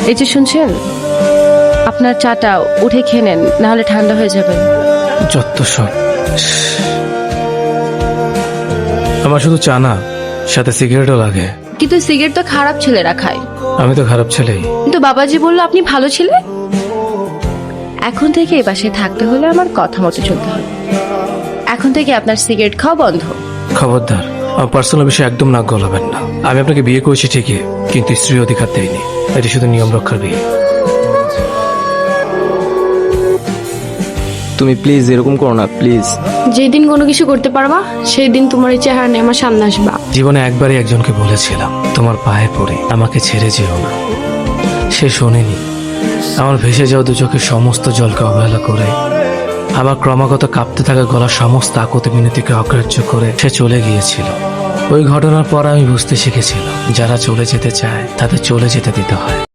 এই যে শুনছেন, আপনার চাটা উঠে খেয়ে নেন, নাহলে ঠান্ডা হয়ে যাবে। যত সব। আমার শুধু চা না, সাথে সিগারেটও লাগে। কিন্তু সিগারেট তো খারাপ ছেলেরা খায়। আমি তো খারাপ ছেলেই। কিন্তু বাবাজি বললো আপনি ভালো ছেলে। এখন থেকে এই বাসায় থাকতে হলে আমার কথা মতো চলতে হবে। এখন থেকে আপনার সিগারেট খাওয়া বন্ধ। খবরদার, আমার পার্সোনাল বিষয়ে একদম নাক গলাবেন না। আমি আপনাকে বিয়ে করেছি ঠিকই, কিন্তু স্ত্রীর অধিকার দেয়নি। এটি শুধু নিয়ম রক্ষার বিয়ে। তুমি প্লিজ এরকম করো না, প্লিজ। যেদিন কোনো কিছু করতে পারবা সেই দিন তোমার এই চেহারা নিয়ে আমার সামনে আসবা। জীবনে একবারই একজনকে বলেছিলাম, তোমার পায়ে পড়ে আমাকে ছেড়ে যেও না। সে শোনেনি। আমার ভেসে যাওয়া দু চোখের সমস্ত জলকে অবহেলা করে, আমার ক্রমাগত কাঁপতে থাকা গলার সমস্ত আকুতি মিনতিকে অগ্রাহ্য করে সে চলে গিয়েছিল। ওই ঘটনার পর আমি বুঝতে শিখেছিলাম, যারা চলে যেতে চায় তাদের চলে যেতে দিতে হয়।